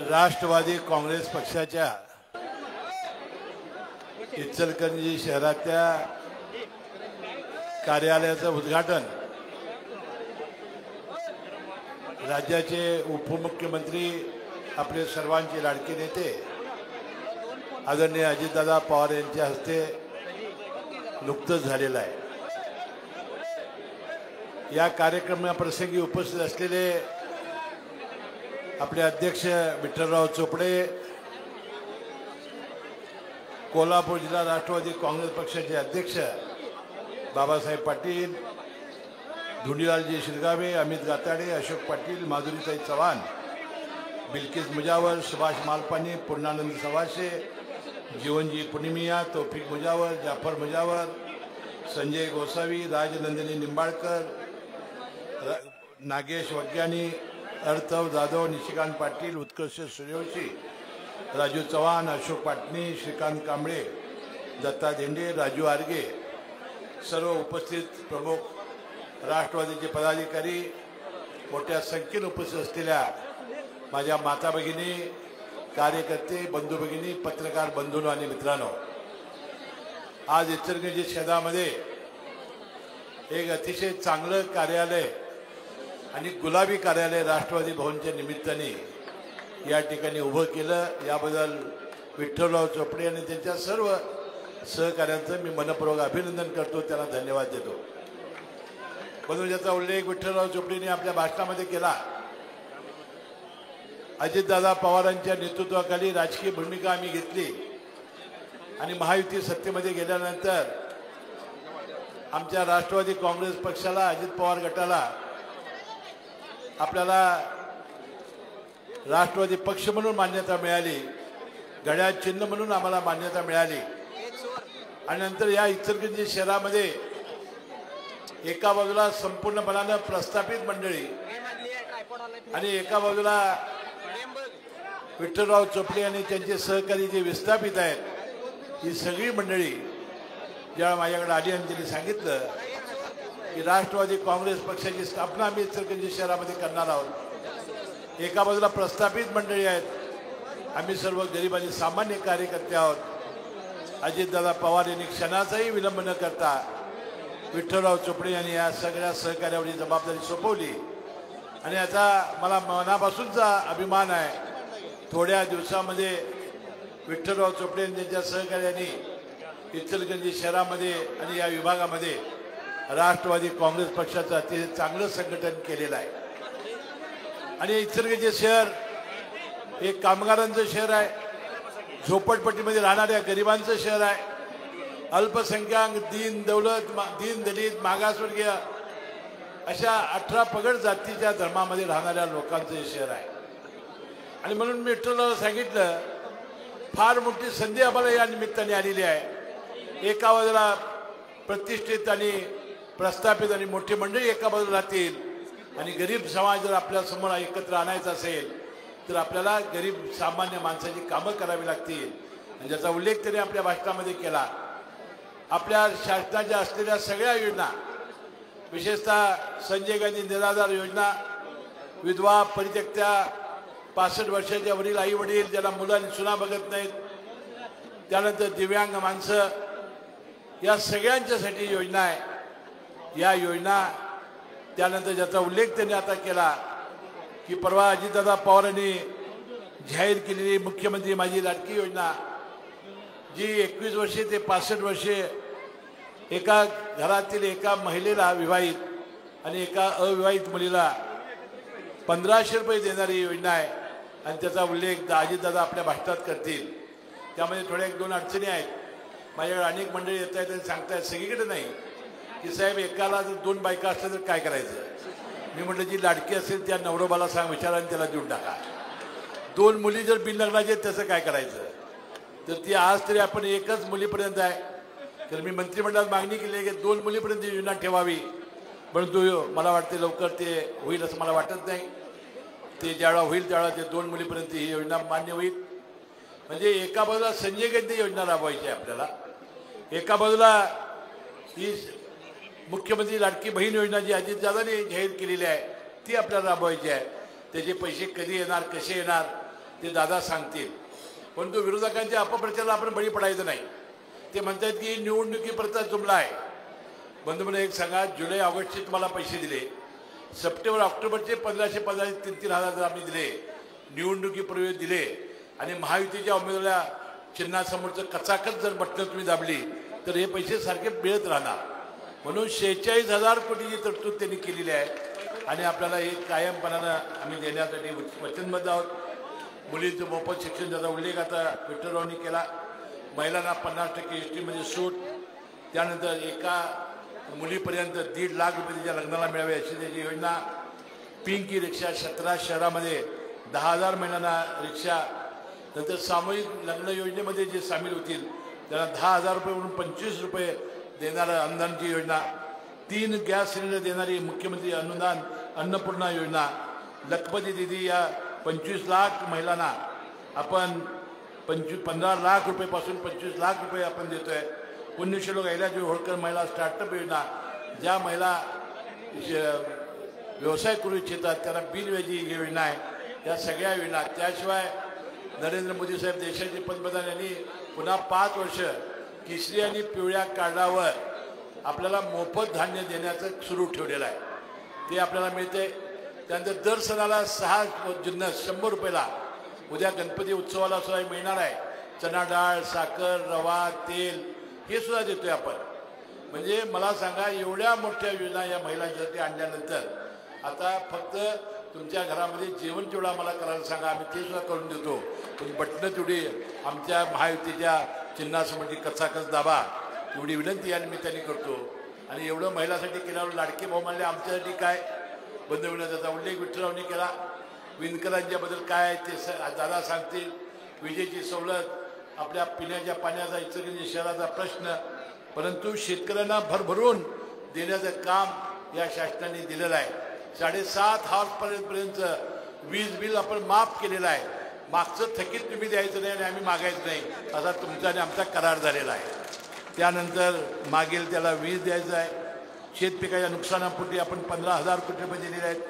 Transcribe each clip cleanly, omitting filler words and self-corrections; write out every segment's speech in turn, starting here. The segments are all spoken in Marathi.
राष्ट्रवादी काँग्रेस पक्षाच्या इचलकरंजी शहरातल्या कार्यालयाचं उद्घाटन राज्याचे उपमुख्यमंत्री आपले सर्वांचे लाडके नेते आदरणीय अजितदादा पवार यांच्या हस्ते नुकतंच झालेलं आहे। या कार्यक्रमाप्रसंगी उपस्थित असलेले आपले अध्यक्ष विठ्ठलराव चोपडे, कोल्हापूर जिल्हा राष्ट्रवादी काँग्रेस पक्षाचे अध्यक्ष बाबासाहेब पाटील, धुंडीलालजी शिरगावे, अमित गाताडे, अशोक पाटील, माधुरीताई चव्हाण, बिल्किस मुजावर, सुभाष मालपानी, पूर्णानंद सवाशे, जीवनजी पुनिमिया, तौफिक मुजावर, जाफर मुजावर, संजय गोसावी, राजनंदिनी निंबाळकर, नागेश वग्यानी, अर्थव जाधव, निशिकांत पाटील, उत्कर्ष सूर्यवंशी, राजू चव्हाण, अशोक पाटणी, श्रीकांत कांबळे, दत्ता धेंडे, राजू आरगे, सर्व उपस्थित प्रमुख राष्ट्रवादीचे पदाधिकारी, मोठ्या संख्येने उपस्थित असलेल्या माझ्या माता भगिनी, कार्यकर्ते, बंधू भगिनी, पत्रकार बंधूंनो आणि मित्रांनो, आज इचलकरंजी शहरामध्ये एक अतिशय चांगलं कार्यालय आणि गुलाबी कार्यालय राष्ट्रवादी भवनच्या निमित्ताने या ठिकाणी उभं केलं। याबद्दल विठ्ठलराव चोपडे आणि त्यांच्या सर्व सहकाऱ्यांचं मी मनपूर्वक अभिनंदन करतो, त्यांना धन्यवाद देतो। म्हणून ज्याचा उल्लेख विठ्ठलराव चोपडेंनी आपल्या भाषणामध्ये केला, अजितदादा पवारांच्या नेतृत्वाखाली राजकीय भूमिका आम्ही घेतली आणि महायुती सत्तेमध्ये गेल्यानंतर आमच्या राष्ट्रवादी काँग्रेस पक्षाला, अजित पवार गटाला आपल्याला राष्ट्रवादी पक्ष म्हणून मान्यता मिळाली, घड्याळ चिन्ह म्हणून आम्हाला मान्यता मिळाली आणि नंतर या इचलकरंजी शहरामध्ये एका बाजूला संपूर्णपणाने प्रस्थापित मंडळी आणि एका बाजूला विठ्ठलराव चोपडे आणि त्यांचे सहकारी जे विस्थापित आहेत, ही सगळी मंडळी ज्यावेळा माझ्याकडे आली आणि त्यांनी सांगितलं की राष्ट्रवादी काँग्रेस पक्षाची स्थापना आम्ही इचलकरंजी शहरामध्ये करणार आहोत। एका बाजूला प्रस्थापित मंडळी आहेत, आम्ही सर्व गरीब आणि सामान्य कार्यकर्ते आहोत। अजितदादा पवार यांनी क्षणाचाही विलंब न करता विठ्ठलराव चोपडे यांनी या सगळ्या सहकार्यावर जबाबदारी सोपवली आणि याचा मला मनापासूनचा अभिमान आहे। थोड्या दिवसामध्ये विठ्ठलराव चोपडे यांनी त्यांच्या सहकार्याने इचलकरंजी शहरामध्ये आणि या विभागामध्ये राष्ट्रवादी काँग्रेस पक्षाचं अतिशय चांगलं संघटन केलेलं आहे आणि इचलकरंजी शहर हे कामगारांचं शहर आहे, झोपडपट्टीमध्ये राहणाऱ्या गरिबांचं शहर आहे, अल्पसंख्याक, दीन दलित, मागासवर्गीय अशा 18 पगड जातीच्या धर्मामध्ये राहणाऱ्या लोकांचं हे शहर आहे आणि म्हणून मी विठ्ठलराव सांगितलं, फार मोठी संधी आम्हाला या निमित्ताने आलेली आहे। एका बाजूला प्रतिष्ठित आणि प्रस्थापित आणि मोठी मंडळी एका बाजूला राहतील आणि गरीब समाज जर आपल्या समोर एकत्र आणायचा असेल तर आपल्याला गरीब सामान्य माणसाची कामं करावी लागतील आणि ज्याचा उल्लेख त्यांनी आपल्या भाषणामध्ये केला। आपल्या शासनाच्या असलेल्या सगळ्या योजना, विशेषतः संजय गांधी निराधार योजना, विधवा, परित्यक्त्या, 65 वर्षाच्या वरील आई वडील ज्याला मुलं आणि सुना बघत नाहीत, त्यानंतर दिव्यांग माणसं, या सगळ्यांच्यासाठी योजना आहे। या योजना त्यानंतर ज्याचा उल्लेख त्यांनी आता केला की परवा अजितदादा पवारांनी जाहीर केलेली मुख्यमंत्री माझी लाडकी योजना, जी 21 वर्षे ते 65 वर्षे एका घरातील एका महिलेला, विवाहित आणि एका अविवाहित मुलीला 1500 रुपये देणारी योजना आहे आणि त्याचा उल्लेख अजितदादा आपल्या भाषणात करतील। त्यामध्ये थोड्या 1-2 अडचणी आहेत। माझ्याकडे अनेक मंडळी येत आहेत आणि सांगतायत सगळीकडे नाही की साहेब एकाला जर 2 बायका असल्या तर काय करायचं। मी म्हटलं जी लाडकी असेल त्या नवरोबाला सांग, विचारा आणि त्याला देऊन टाका। 2 मुली जर बिनलग्नाचे त्याचं काय करायचं, तर ती आज तरी आपण एकच मुलीपर्यंत आहे, तर मी मंत्रिमंडळात मागणी केली आहे की 2 मुलीपर्यंत योजना ठेवावी, परंतु मला वाटते लवकर ते होईल असं मला वाटत नाही। ते ज्यावेळा होईल त्यावेळा ते 2 मुलीपर्यंत ही योजना मान्य होईल। म्हणजे एका बाजूला संजय गांधी योजना राबवायची आहे आपल्याला, एका बाजूला ही मुख्यमंत्री लाडकी बहीण योजना जी अजितदादांनी जाहीर केलेली आहे ती आपल्याला राबवायची आहे। त्याचे पैसे कधी येणार, कसे येणार ते दादा सांगतील. परंतु विरोधकांच्या अपप्रचाराला आपण बळी पडायचं नाही. ते म्हणतात की निवडणुकीपर्यंत जुमला आहे. बंधूंनो एक सांगा, जुलै ऑगस्टचे तुम्हाला पैसे दिले, सप्टेंबर ऑक्टोबरचे 1500 3,000 आम्ही दिले, निवडणुकीपूर्वी दिले आणि महायुतीच्या उमेदवाराला चिन्हासमोरचं कचाकच जर बटणं तुम्ही दाबली तर हे पैसे सारखे मिळत राहणार. म्हणून 46,000 कोटीची तरतूद त्यांनी केलेली आहे आणि आपल्याला हे कायमपणानं आम्ही देण्यासाठी वचनबद्ध आहोत. मुलींचं मोफत शिक्षण ज्याचा उल्लेख आता विठ्ठलरावांनी केला, महिलांना 50% ST मध्ये सूट, त्यानंतर एका मुलीपर्यंत 1.5 लाख रुपये तिच्या लग्नाला मिळावे अशी त्याची योजना, पिंकी रिक्षा 17 शहरामध्ये 10,000 महिलांना रिक्षा, नंतर सामूहिक लग्न योजनेमध्ये जे सामील होतील त्यांना 10,000 रुपये म्हणून 25 रुपये देणारं अनुदानची योजना, 3 गॅस सिलेंडर देणारी मुख्यमंत्री अनुदान अन्नपूर्णा योजना, लखपती दिदी या 25 लाख महिलांना आपण 15 लाख रुपयेपासून 25 लाख रुपये आपण देतोय. पुण्यश्लोक अहिल्यादेवी होळकर महिला स्टार्टअप योजना, ज्या महिला व्यवसाय करू इच्छितात त्यांना बिनव्याजी योजना आहे. या सगळ्या योजना, त्याशिवाय नरेंद्र मोदी साहेब देशाचे पंतप्रधान यांनी पुन्हा 5 वर्ष केशरी आणि पिवळ्या कार्डावर आपल्याला मोफत धान्य देण्याचं सुरू ठेवलेलं आहे. ते आपल्याला मिळते. त्यानंतर दर सणाला 6 जिन्नस 100 रुपयाला उद्या गणपती उत्सवाला सुद्धा मिळणार आहे. चना डाळ, साखर, रवा, तेल हे सुद्धा देतोय आपण. म्हणजे मला सांगा, एवढ्या मोठ्या योजना या महिलांसाठी आणल्यानंतर आता फक्त तुमच्या घरामध्ये जेवण जेवढं आम्हाला करायला सांगा, आम्ही ते सुद्धा करून देतो. पण बटणं तेवढी आमच्या महायुतीच्या चिन्हासमोरची कचाकच दाबा, एवढी विनंती या निमित्ताने करतो. आणि एवढं महिलांसाठी केल्यावर लाडके भाऊ म्हणले आमच्यासाठी काय, बंधूंनो त्याचा उल्लेख विठ्ठलरावांनी केला. विणकरांच्याबद्दल काय ते दादा सांगतील. विजेची सवलत, आपल्या पिण्याच्या पाण्याचा इचलकरंजी शहराचा प्रश्न, परंतु शेतकऱ्यांना भरभरून देण्याचं काम या शासनाने दिलेलं आहे. 7.5 हॉर्सपर्यंत वीज बिल आपण माफ केलेलं आहे. मागचं थकीत तुम्ही द्यायचं नाही आणि आम्ही मागायचं नाही असा तुमचा आणि आमचा करार झालेला आहे. त्यानंतर मागेल त्याला वीज द्यायचं आहे. शेतपिकाच्या नुकसानापोटी आपण 15,000 कोटी रुपये दिलेले आहेत.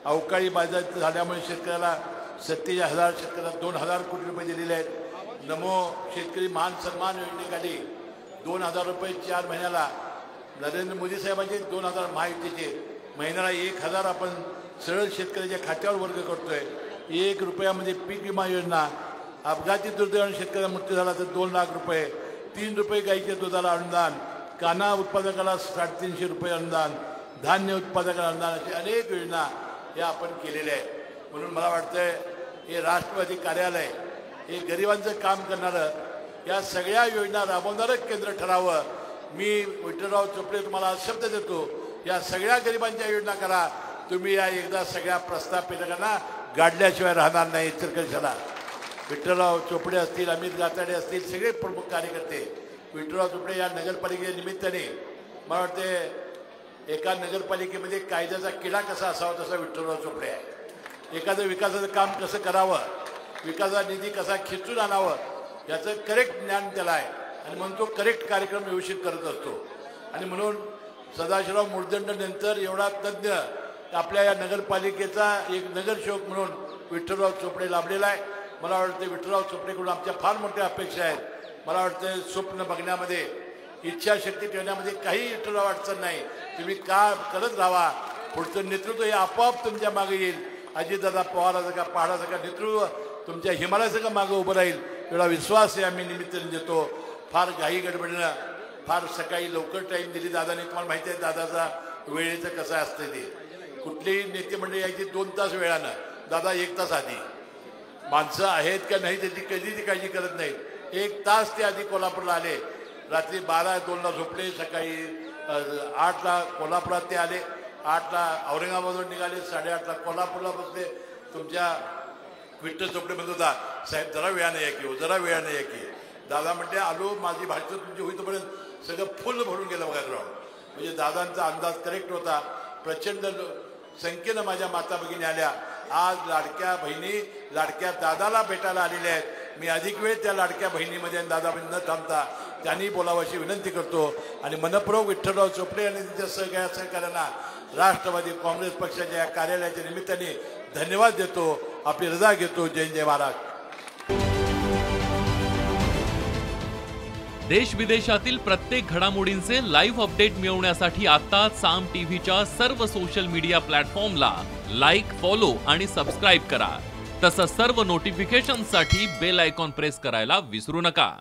अवकाळी बाजार झाल्यामुळे शेतकऱ्याला 47,000, शेतकऱ्याला 2,000 कोटी रुपये दिलेले आहेत. नमो शेतकरी मान सन्मान योजनेखाली 2,000 रुपये 4 महिन्याला, नरेंद्र मोदी साहेबांचे 2,000 महायुतीचे, महिन्याला 1,000 आपण सरळ शेतकऱ्याच्या खात्यावर वर्ग करतोय. 1 रुपयामध्ये पीक विमा योजना, अपघाती दुर्दैवाने शेतकऱ्याचा मृत्यू झाला तर 2 लाख रुपये, 3 रुपये गाईच्या दुधाला अनुदान, काना उत्पादकाला 350 रुपये अनुदान, धान्य उत्पादकाला अनुदान, अशी अनेक योजना या आपण केलेल्या आहेत. म्हणून मला वाटतंय हे राष्ट्रवादी कार्यालय हे गरिबांचं काम करणारं, या सगळ्या योजना राबवणारं केंद्र ठरावं. मी विठ्ठलराव चोपडे तुम्हाला शब्द देतो, या सगळ्या गरिबांच्या योजना करा. तुम्ही या एकदा सगळ्या प्रस्थापितांना गाडल्याशिवाय राहणार नाही. इचलकरंजीला विठ्ठलराव चोपडे असतील, अमित गाताडे असतील, सगळे प्रमुख कार्यकर्ते विठ्ठलराव चोपडे या नगरपालिकेच्या निमित्ताने, मला वाटते एका नगरपालिकेमध्ये कायद्याचा किडा कसा असावा तसा विठ्ठलराव चोपडे आहे. एखादं विकासाचं काम कसं करावं, विकासाचा निधी कसा खिचून आणावं याचं करेक्ट ज्ञान त्याला आहे आणि म्हणून तो करेक्ट कार्यक्रम व्यवस्थित करत असतो. आणि म्हणून सदाशिवराव मुर्दंड नंतर एवढा तज्ज्ञ आपल्या या नगरपालिकेचा एक नगरसेवक म्हणून विठ्ठलराव चोपडे लाभलेला आहे. मला वाटतं विठ्ठलराव चोपडेकडून आमच्या फार मोठ्या अपेक्षा आहेत. मला वाटतं स्वप्न बघण्यामध्ये, इच्छाशक्ती ठेवण्यामध्ये काही विठ्ठलराव अडचण नाही. तुम्ही का करत राहा, पुढचं नेतृत्व हे आपोआप तुमच्या मागे येईल. अजितदादा पवाराचं का पहाडाचं का नेतृत्व तुमच्या हिमालयाचं का मागं उभं राहील एवढा विश्वास आहे आम्ही निमित्ताने देतो. फार घाई गडबडीनं फार सकाळी लवकर टाईम दिली दादाने. तुम्हाला माहिती आहे दादाचा वेळेचं कसं असतं ते. कुठलीही नेते मंडळी यायची 2 तास वेळानं, दादा 1 तास आधी. माणसं आहेत का नाही त्याची कधी ती काळजी करत नाहीत. 1 तास ते आधी कोल्हापूरला आले. रात्री 12-2ला झोपले, सकाळी 8ला कोल्हापुरात ते आले. 8ला औरंगाबादवर निघाले, 8:30ला कोल्हापूरला बसले. तुमच्या विठ्ठल चोपडे म्हणत होता, साहेब जरा वेळानं या की, जरा वेळानं या की. दादा म्हणते आलो, माझी भाषण तुमची होईपर्यंत सगळं फुल भरून गेलं बघा ग्राउंड. म्हणजे दादांचा अंदाज करेक्ट होता. प्रचंड संख्येनं माझ्या माता भगिनी आल्या. आज लाडक्या बहिणी लाडक्या दादाला भेटायला आलेल्या आहेत. मी अधिक वेळ त्या लाडक्या बहिणीमध्ये आणि दादा न थांबता त्यांनी बोलावं अशी विनंती करतो. आणि मनपूर्वक विठ्ठलराव चोपडे आणि त्यांच्या सहकार्यांना राष्ट्रवादी काँग्रेस पक्षाच्या या कार्यालयाच्या निमित्ताने धन्यवाद देतो. आपली रजा घेतो. जय जय महाराज. देश विदेशातील प्रत्येक घडामोडींचे लाईव्ह अपडेट मिळवण्यासाठी आता साम टीव्हीच्या सर्व सोशल मीडिया प्लॅटफॉर्मला लाईक, फॉलो आणि सबस्क्राईब करा. तसंच सर्व नोटिफिकेशनसाठी बेल आयकॉन प्रेस करायला विसरू नका.